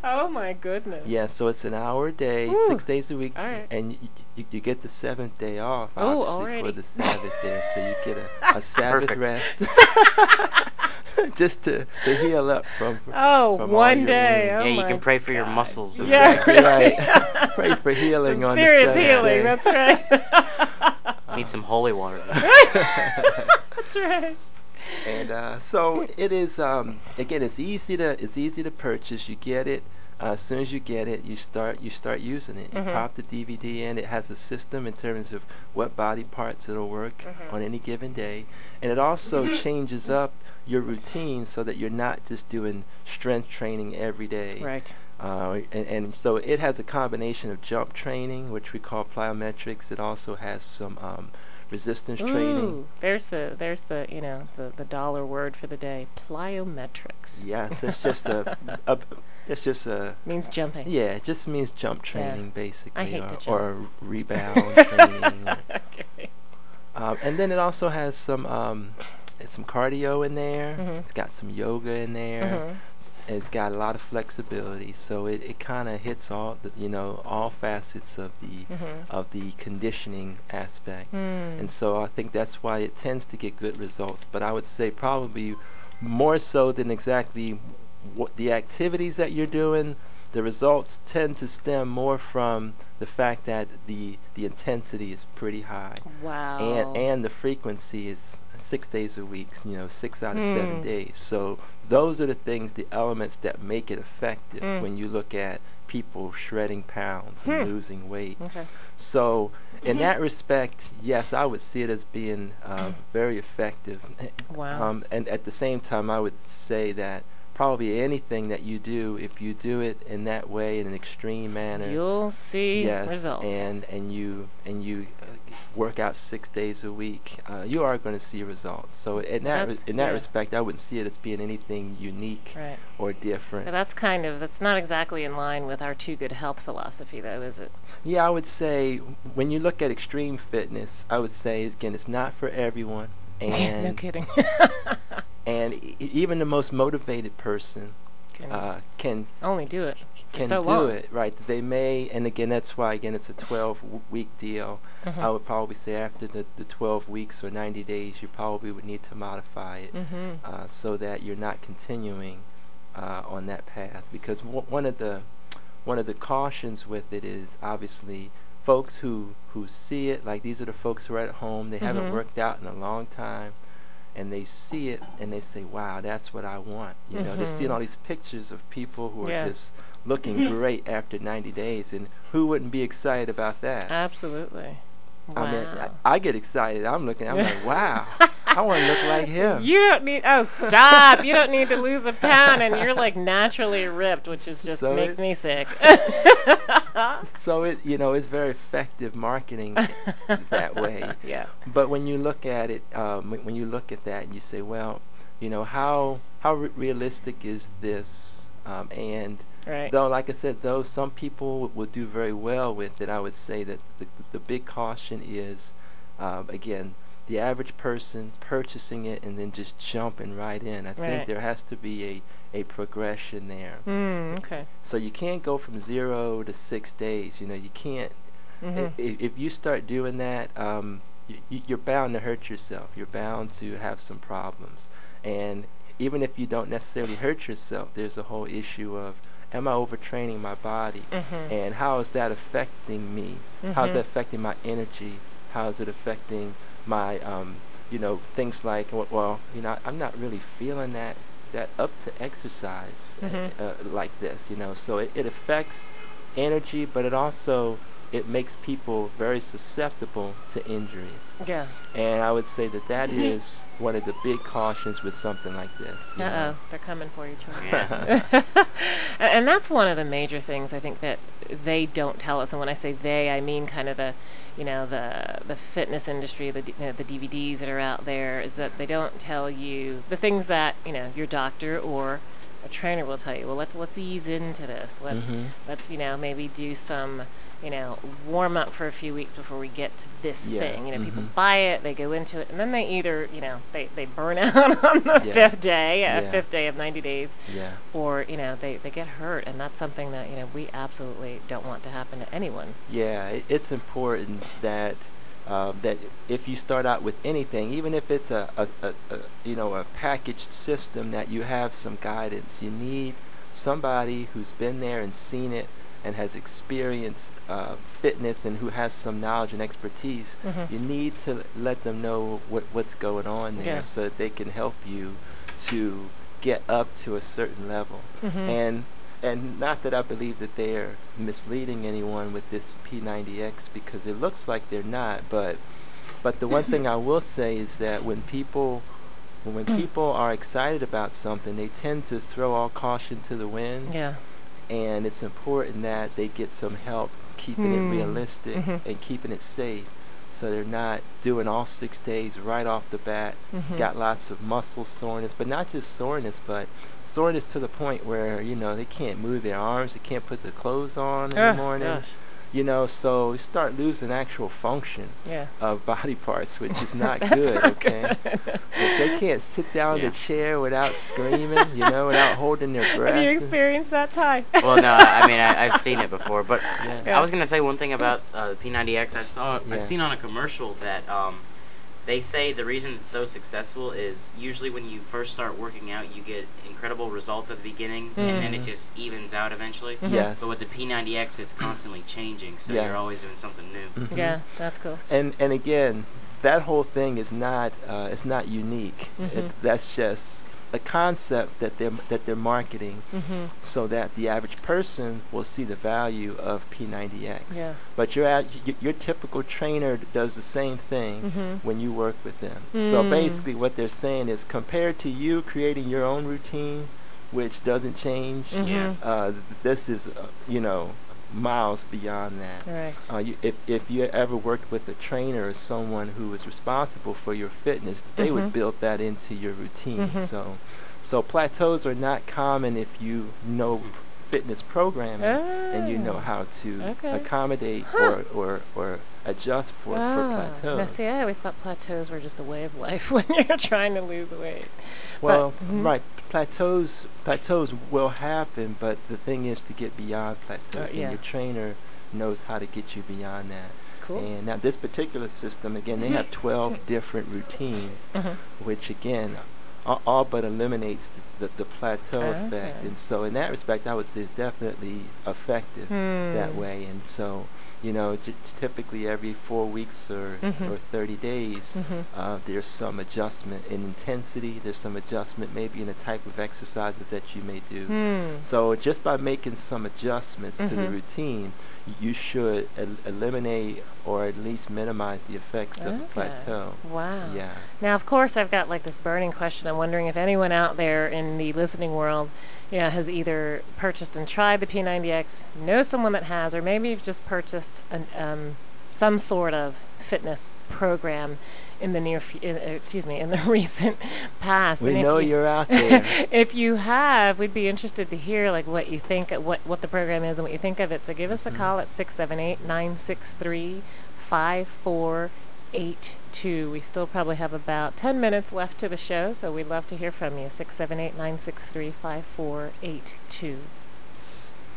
Oh my goodness. Yeah, so it's an hour a day, Whew. 6 days a week, All right. and you get the seventh day off, Oh, obviously, for already. the Sabbath there. So you get a Sabbath Perfect. rest, just to heal up from Oh, from all one your day. wounds. Oh Yeah, you my can pray for your God. muscles. as Yeah. well. Right. Pray for healing Some on serious the seventh healing. day. That's right. Need some holy water. That's right. And so it is. Again, it's easy to purchase. You get it. As soon as you get it, you start using it. You pop the DVD in. It has a system in terms of what body parts it'll work on any given day, and it also changes up your routine so that you're not just doing strength training every day. Right. And so it has a combination of jump training, which we call plyometrics. It also has some resistance training. Ooh, there's the the dollar word for the day. Plyometrics. Yes, it's just a Means jumping. yeah, it just means jump training basically, I hate to or rebound training. Okay. And then it also has some cardio in there. It's got some yoga in there. It's got a lot of flexibility, so it kind of hits all all facets of the conditioning aspect. And so I think that's why it tends to get good results. But I would say probably more so than exactly what the activities that you're doing, the results tend to stem more from the fact that the intensity is pretty high. Wow. And the frequency is 6 days a week, 6 out of 7 days. So those are the things, the elements that make it effective when you look at people shredding pounds and losing weight. Okay. So in that respect, yes, I would see it as being very effective. Wow. And at the same time, I would say that probably anything that you do, if you do it in that way, in an extreme manner, You'll see yes, results. and you work out 6 days a week, you are going to see results. So in that respect, I wouldn't see it as being anything unique Right. or different. So that's not exactly in line with our Too Good Health philosophy, though, is it? Yeah, I would say when you look at extreme fitness, I would say again, it's not for everyone. And No kidding. and even the most motivated person can Only do it for can so do long. it, right? They may, and again, that's why again it's a 12-week deal. I would probably say after the 12 weeks or 90 days, you probably would need to modify it so that you're not continuing on that path. Because one of the cautions with it is obviously folks who see it, like these are the folks who are at home, they haven't worked out in a long time, and they see it and they say, wow, that's what I want. They're seeing all these pictures of people who are just looking great after 90 days, and who wouldn't be excited about that? Absolutely. Wow. I mean, I get excited. I'm like, wow, I want to look like him. You don't need. Oh, stop! You don't need to lose a pound, and you're like naturally ripped, which is just So makes me sick. So it's very effective marketing that way. Yeah. But when you look at it, when you look at that, and you say, well, how realistic is this? And Right. though, like I said, though some people will do very well with it, I would say that the big caution is, again, the average person purchasing it and then just jumping right in. I think Right. there has to be a progression there. Okay. So you can't go from 0 to 6 days. You can't. If you start doing that, you're bound to hurt yourself. You're bound to have some problems. And even if you don't necessarily hurt yourself, there's a whole issue of, am I overtraining my body? And how is that affecting me? How is that affecting my energy? How is it affecting my, things like, well, I'm not really feeling that up to exercise like this, So it affects energy, but it makes people very susceptible to injuries. Yeah. And I would say that is one of the big cautions with something like this. Uh-oh, they're coming for you, children. And that's one of the major things I think that they don't tell us. And when I say they, I mean kind of the fitness industry, the DVDs that are out there, is that they don't tell you the things that, your doctor or a trainer will tell you, well, let's ease into this. Let's maybe do some warm up for a few weeks before we get to this thing. People buy it, they go into it, and then they either they burn out on the fifth day of 90 days, or they get hurt, and that's something that we absolutely don't want to happen to anyone. Yeah, it's important that that if you start out with anything, even if it's a packaged system, that you have some guidance. You need somebody who's been there and seen it and has experienced fitness and who has some knowledge and expertise. You need to let them know what's going on there, so that they can help you to get up to a certain level. And not that I believe that they're misleading anyone with this P-90X, because it looks like they're not, but the one thing I will say is that when people are excited about something, they tend to throw all caution to the wind. And it's important that they get some help keeping it realistic and keeping it safe, so they're not doing all 6 days right off the bat. Got lots of muscle soreness, but not just soreness, but soreness to the point where they can't move their arms, they can't put their clothes on in the morning. So you start losing actual function of body parts, which is not good. Okay, if they can't sit down in the chair without screaming, without holding their breath. Have you experienced that, Ty? Well, no, I mean I've seen it before, but I was gonna say one thing about the P-90X. I've seen on a commercial that they say the reason it's so successful is usually when you first start working out, you get incredible results at the beginning, and then it just evens out eventually. Yes. But with the P-90X, it's constantly changing, so you're always doing something new. Yeah, that's cool. And again, that whole thing is not it's not unique. That's just a concept that they're marketing, so that the average person will see the value of P-90X. But your typical trainer does the same thing when you work with them. So basically what they're saying is, compared to you creating your own routine, which doesn't change, this is miles beyond that. Right. If you ever worked with a trainer or someone who was responsible for your fitness, they would build that into your routine. So plateaus are not common if you know fitness programming and you know how to accommodate or adjust for plateaus. Now, see, I always thought plateaus were just a way of life when you're trying to lose weight. Well, right, plateaus will happen, but the thing is to get beyond plateaus, and your trainer knows how to get you beyond that. Cool. And now this particular system, again, they have 12 different routines, which again all but eliminates the plateau effect. And so in that respect, I would say it's definitely effective that way. And so typically every 4 weeks or 30 days, there's some adjustment in intensity, there's some adjustment maybe in the type of exercises that you may do. So just by making some adjustments to the routine, you should eliminate or at least minimize the effects of the plateau. Wow. Yeah. Now, of course, I've got like this burning question. I'm wondering if anyone out there in the listening world has either purchased and tried the P-90X, knows someone that has, or maybe you've just purchased some sort of fitness program in the in the recent past. We know you're out there. If you have, we'd be interested to hear like what you think, what the program is and what you think of it. So give us a call at 678-963-5482. We still probably have about 10 minutes left to the show, so we'd love to hear from you. 678-963-5482.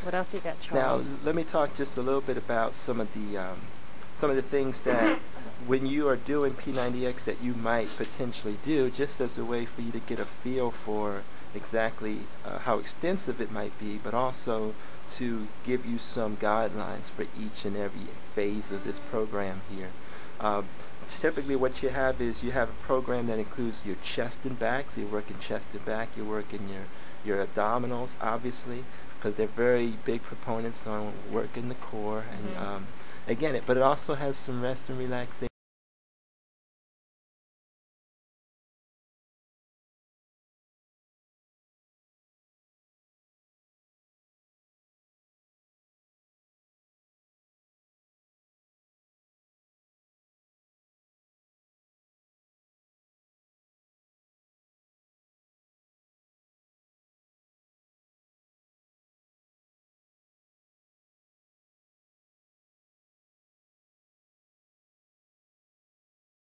What else you got, Charles? Now, let me talk just a little bit about some of the things that when you are doing P-90X that you might potentially do, just as a way for you to get a feel for exactly how extensive it might be, but also to give you some guidelines for each and every phase of this program here. Typically what you have is you have a program that includes your chest and back, so you're working chest and back, you're working your abdominals, obviously, because they're very big proponents on working the core, and again, but it also has some rest and relaxation